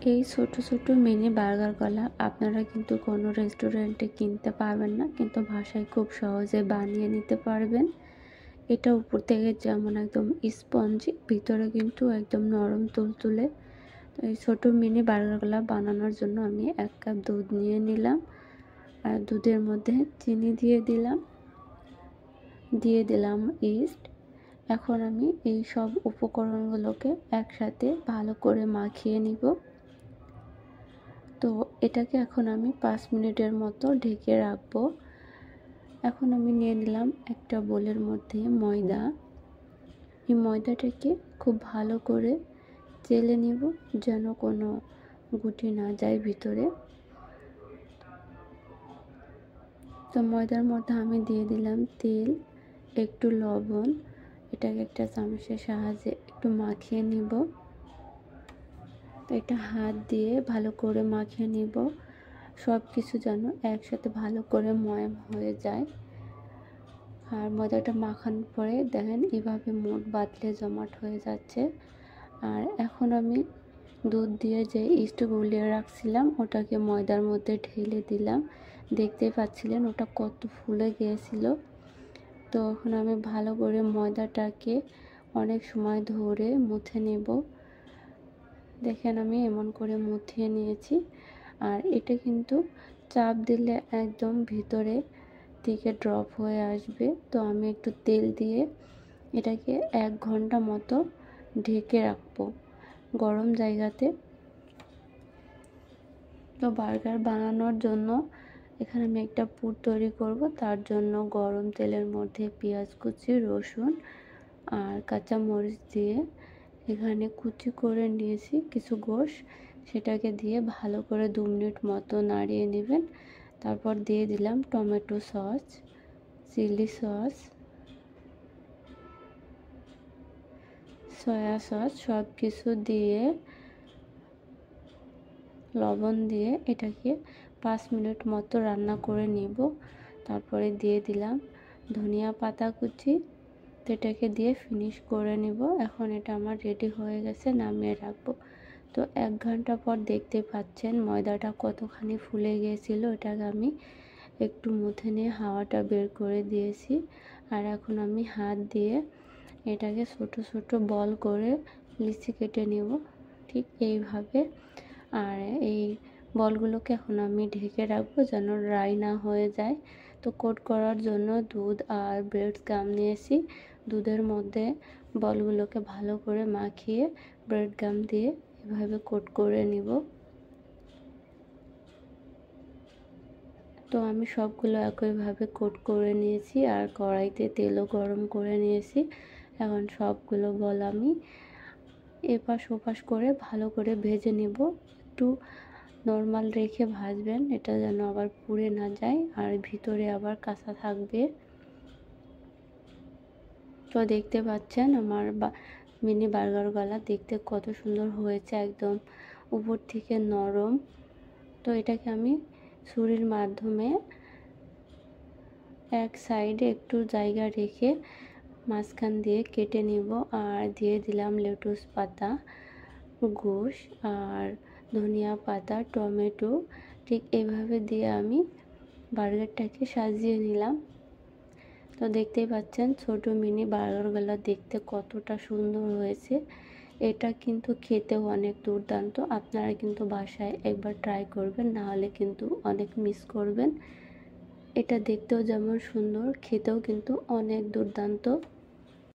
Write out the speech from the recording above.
এই ছোট ছোট মিনি বার্গারগুলো আপনারা কিন্তু কোনো রেস্টুরেন্টে কিনতে পারবেন না, কিন্তু বাসায় খুব সহজে বানিয়ে নিতে পারবেন। এটা উপর থেকে যেমন একদম স্পঞ্জি, ভিতরে কিন্তু একদম নরম তুলতুলে। তো এই ছোট মিনি বার্গারগুলো বানানোর জন্য আমি 1 কাপ দুধ নিয়ে নিলাম, আর দুধের মধ্যে চিনি দিয়ে দিলাম ইস্ট। এখন আমি এই সব উপকরণগুলোকে একসাথে ভালো করে মাখিয়ে নিব। তো এটাকে এখন আমি 5 মিনিটের মতো ঢেকে রাখবো। এখন আমি নিয়ে নিলাম একটা বোলের মধ্যে ময়দা। এই ময়দাটাকে খুব ভালো করে চেলে নিব, যেন কোনো গুটি না যায় ভিতরে। তো ময়দার মধ্যে আমি দিয়ে দিলাম তেল, একটু লবণ। এটাকে একটা চামচের সাহায্যে একটু মাখিয়ে নিব। তো এটা হাত দিয়ে ভালো করে মাখিয়ে নিব, সব কিছু যেন একসাথে ভালো করে ময়াম হয়ে যায়। আর ময়দাটা মাখানোর পরে দেখেন এভাবে মুঠ বাঁধলে জমাট হয়ে যাচ্ছে। আর এখন আমি দুধ দিয়ে যে ইস্ট গুলিয়ে রাখছিলাম ওটাকে ময়দার মধ্যে ঢেলে দিলাম। দেখতে পাচ্ছিলেন ওটা কত ফুলে গিয়েছিল। তো এখন আমি ভালো করে ময়দাটাকে অনেক সময় ধরে মুছে নেব। দেখেন আমি এমন করে মুছিয়ে নিয়েছি। আর এটা কিন্তু চাপ দিলে একদম ভিতরে থেকে ড্রপ হয়ে আসবে। তো আমি একটু তেল দিয়ে এটাকে 1 ঘন্টা মতো ঢেকে রাখবো গরম জায়গাতে। তো বার্গার বানানোর জন্য এখানে আমি একটা পুর তৈরি করব। তার জন্য গরম তেলের মধ্যে পেঁয়াজ কুচি, রসুন আর কাঁচা মরিচ দিয়ে এখানে কুচি করে নিয়েছি কিছু গোশ, সেটাকে দিয়ে ভালো করে 2 মিনিট মতো নাড়িয়ে নেবেন। তারপর দিয়ে দিলাম tomato sauce, chilli sauce, soya sauce, সব কিছু দিয়ে লবণ দিয়ে এটাকে 5 মিনিট মতো রান্না করে নিব। তারপরে দিয়ে দিলাম ধনিয়া পাতা কুচি। তো এটাকে দিয়ে ফিনিশ করে নিব। এখন এটা আমার রেডি হয়ে গেছে, নামিয়ে রাখবো। তো 1 ঘন্টা পর দেখতে পাচ্ছেন ময়দাটা কতখানি ফুলে গিয়েছিল। এটাকে আমি একটু মুথে নিয়ে হাওয়াটা বের করে দিয়েছি। আর এখন আমি হাত দিয়ে এটাকে ছোট ছোট বল করে লিচি কেটে নেব, ঠিক এইভাবে। আর এই বলগুলোকে এখন আমি ঢেকে রাখবো যেন ড্রাই না হয়ে যায়। তো কোট করার জন্য দুধ আর ব্রেড গাম নিয়েছি। দুধের মধ্যে বলগুলোকে ভালো করে মাখিয়ে ব্রেড গাম দিয়ে এভাবে কোট করে নিব। তো আমি সবগুলো একইভাবে কোট করে নিয়েছি আর কড়াইতে তেলও গরম করে নিয়েছি। এখন সবগুলো বল আমি এপাশ ওপাশ করে ভালো করে ভেজে নেব। একটু নর্মাল রেখে ভাজবেন, এটা যেন আবার পুড়ে না যায় আর ভিতরে আবার কাঁচা থাকবে। তো দেখতে পাচ্ছেন আমার মিনি বার্গারগুলো দেখতে কত সুন্দর হয়েছে, একদম উপর থেকে নরম। তো এটাকে আমি ছুরির মাধ্যমে এক সাইডে একটু জায়গা রেখে মাঝখান দিয়ে কেটে নিব। আর দিয়ে দিলাম লেটুস পাতা, গোশ আর ধনিয়া পাতা, টমেটো। ঠিক এভাবে দিয়ে আমি বার্গারটাকে সাজিয়ে নিলাম। তো দেখতেই পাচ্ছেন ছোট মিনি বার্গারগুলো দেখতে কতটা সুন্দর হয়েছে। এটা কিন্তু খেতেও অনেক দুর্দান্ত। আপনারা কিন্তু বাসায় একবার ট্রাই করবেন, না হলে কিন্তু অনেক মিস করবেন। এটা দেখতেও যেমন সুন্দর, খেতেও কিন্তু অনেক দুর্দান্ত।